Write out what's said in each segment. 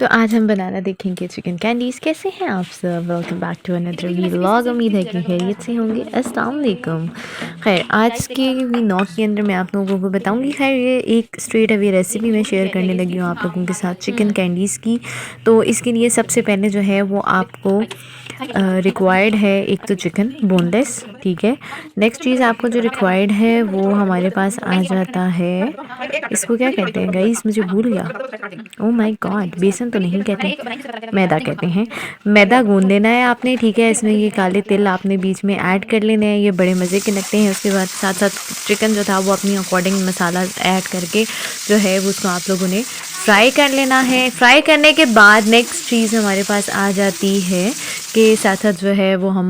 तो आज हम बनाना देखेंगे चिकन कैंडीज़। कैसे हैं आप सब? Welcome back to another vlog. उम्मीद है कि खैरियत से होंगे। अस्सलाम वालेकुम। खैर, आज के व्लॉग के अंदर मैं आप लोगों को बताऊंगी, खैर ये एक स्ट्रेट अवे रेसिपी मैं शेयर करने लगी हूँ आप लोगों के साथ चिकन कैंडीज़ की। तो इसके लिए सबसे पहले जो है वो आपको रिक्वायर्ड है एक तो चिकन बोनलेस, ठीक है। नेक्स्ट चीज़ आपको जो रिक्वायर्ड है वो हमारे पास आ जाता है, इसको क्या कहते हैं गाइस, मुझे भूल गया। ओह माय गॉड, बेसन तो नहीं कहते, मैदा कहते हैं। मैदा गूंद लेना है आपने, ठीक है। इसमें ये काले तिल आपने बीच में ऐड कर लेने हैं, ये बड़े मज़े के लगते हैं। उसके बाद साथ साथ चिकन जो था वो अपनी अकॉर्डिंग मसाला ऐड करके जो है वो उसको आप लोगों ने फ्राई कर लेना है। फ्राई करने के बाद नेक्स्ट चीज़ हमारे पास आ जाती है कि साथ साथ जो है वो हम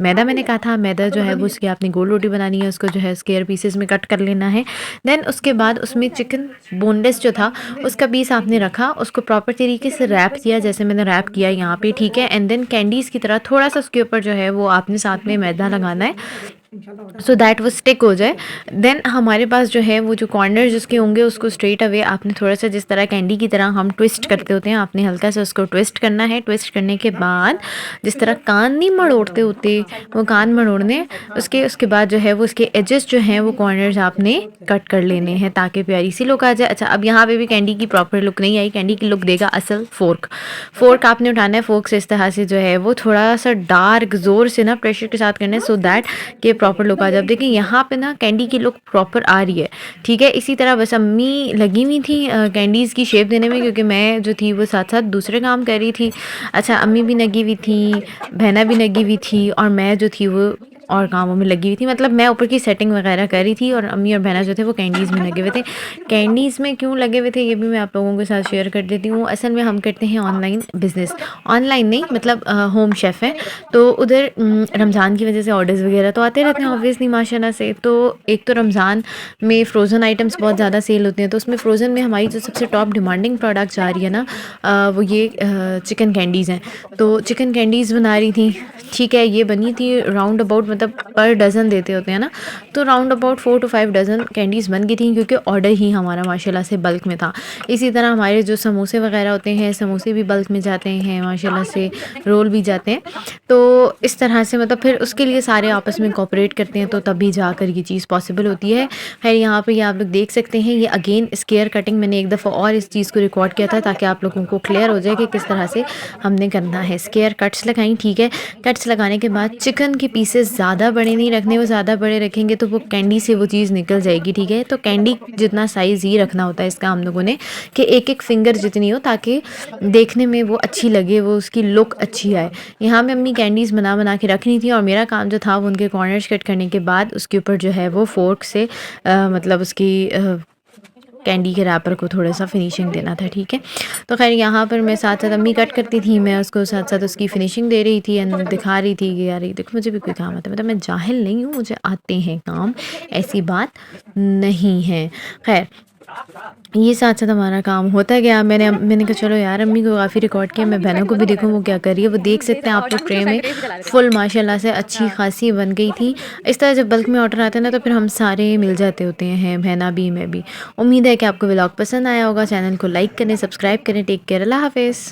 मैदा, मैंने कहा था मैदा जो है वो उसकी आपने गोल रोटी बनानी है, उसको जो है स्क्वायर पीसेस में कट कर लेना है। देन उसके बाद उसमें चिकन बोनलेस जो था उसका पीस आपने रखा, उसको प्रॉपर तरीके से रैप किया जैसे मैंने रैप किया यहाँ पे, ठीक है। एंड देन कैंडीज़ की तरह थोड़ा सा उसके ऊपर जो है वो आपने साथ में मैदा लगाना है सो दैट वो स्टिक हो जाए। देन हमारे पास जो है वो जो कॉर्नर जिसके होंगे उसको स्ट्रेट अवे आपने थोड़ा सा जिस तरह कैंडी की तरह हम ट्विस्ट करते होते हैं, आपने हल्का सा उसको ट्विस्ट करना है। ट्विस्ट करने के बाद जिस तरह कान नहीं मड़ोड़ते होते वो कान मड़ोड़ने, उसके बाद जो है वो उसके एजेस जो हैं वो कॉर्नर्स आपने कट कर लेने हैं ताकि प्यारी सी लुक आ जाए। अच्छा, अब यहाँ पे भी कैंडी की प्रॉपर लुक नहीं आई, कैंडी की लुक देगा असल फोर्क आपने उठाना है। फोर्क से इस तरह से जो है वो थोड़ा सा डार्क ज़ोर से ना प्रेशर के साथ करना है सो दैट कि प्रॉपर लुक आ जाए। अब देखिए यहाँ पे ना कैंडी की लुक प्रॉपर आ रही है, ठीक है। इसी तरह बस अम्मी लगी हुई थी कैंडीज़ की शेप देने में, क्योंकि मैं जो थी वो साथ साथ दूसरे काम कर रही थी। अच्छा, अम्मी भी लगी हुई थी, बहना भी लगी हुई थी और मैं जो थी वो और कामों में लगी हुई थी। मतलब मैं ऊपर की सेटिंग वगैरह कर रही थी और अम्मी और बहना जो थे वो कैंडीज़ में लगे हुए थे। कैंडीज़ में क्यों लगे हुए थे ये भी मैं आप लोगों के साथ शेयर कर देती हूँ। असल में हम करते हैं ऑनलाइन बिज़नेस, ऑनलाइन नहीं मतलब होम शेफ़ है। तो उधर रमज़ान की वजह से ऑर्डर्स वगैरह तो आते रहते हैं ऑब्वियसली माशाल्लाह से। तो एक तो रमज़ान में फ़्रोज़न आइटम्स बहुत ज़्यादा सेल होते हैं, तो उसमें फ़्रोज़न में हमारी जो सबसे टॉप डिमांडिंग प्रोडक्ट जा रही है ना वो ये चिकन कैंडीज़ हैं। तो चिकन कैंडीज़ बना रही थी, ठीक है। ये बनी थी राउंड अबाउट, मतलब पर डज़न देते होते हैं ना, तो round about 4 to 5 dozen candies बन गई थी, क्योंकि ऑर्डर ही हमारा माशाल्लाह से बल्क में था। इसी तरह हमारे जो समोसे वगैरह होते हैं, समोसे भी बल्क में जाते हैं माशाल्लाह से, रोल भी जाते हैं। तो इस तरह से मतलब फिर उसके लिए सारे आपस में कोऑपरेट करते हैं तो तभी जाकर ये चीज़ पॉसिबल होती है। खैर, यहाँ पे ये आप लोग देख सकते हैं, ये अगेन स्क्वायर कटिंग मैंने एक दफ़ा और इस चीज़ को रिकॉर्ड किया था ताकि आप लोगों को क्लियर हो जाए कि किस तरह से हमने करना है। स्क्वायर कट्स लगाई, ठीक है। कट्स लगाने के बाद चिकन के पीसेस ज़्यादा बड़े नहीं रखने, वो ज़्यादा बड़े रखेंगे तो वो कैंडी से वो चीज़ निकल जाएगी, ठीक है। तो कैंडी जितना साइज़ ही रखना होता है इसका हम लोगों ने, कि एक एक फिंगर जितनी हो ताकि देखने में वो अच्छी लगे, वो उसकी लुक अच्छी आए। यहाँ पे अम्मी कैंडीज़ बना बना के रख रही थी और मेरा काम जो था वो उनके कॉर्नर्स कट करने के बाद उसके ऊपर जो है वो फोर्क से मतलब उसकी कैंडी के रैपर को थोड़ा सा फिनिशिंग देना था, ठीक है। तो खैर यहाँ पर मैं साथ साथ अम्मी कट करती थी, मैं उसको साथ साथ उसकी फिनिशिंग दे रही थी एंड दिखा रही थी कि यार ये देखो मुझे भी कोई काम आता है, मतलब मैं जाहिल नहीं हूँ, मुझे आते हैं काम, ऐसी बात नहीं है। खैर, ये साथ साथ हमारा काम होता गया। मैंने कहा चलो यार, अम्मी को काफ़ी रिकॉर्ड किया, मैं बहनों को भी देखूँ वो क्या कर रही है। वो देख सकते हैं आप लोग ट्रे में फुल माशाल्लाह से अच्छी खासी बन गई थी। इस तरह जब बल्क में ऑर्डर आते हैं ना तो फिर हम सारे मिल जाते होते हैं, बहना भी, मैं भी। उम्मीद है कि आपको व्लॉग पसंद आया होगा। चैनल को लाइक करें, सब्सक्राइब करें। टेक केयर, अल्लाह हाफिज़।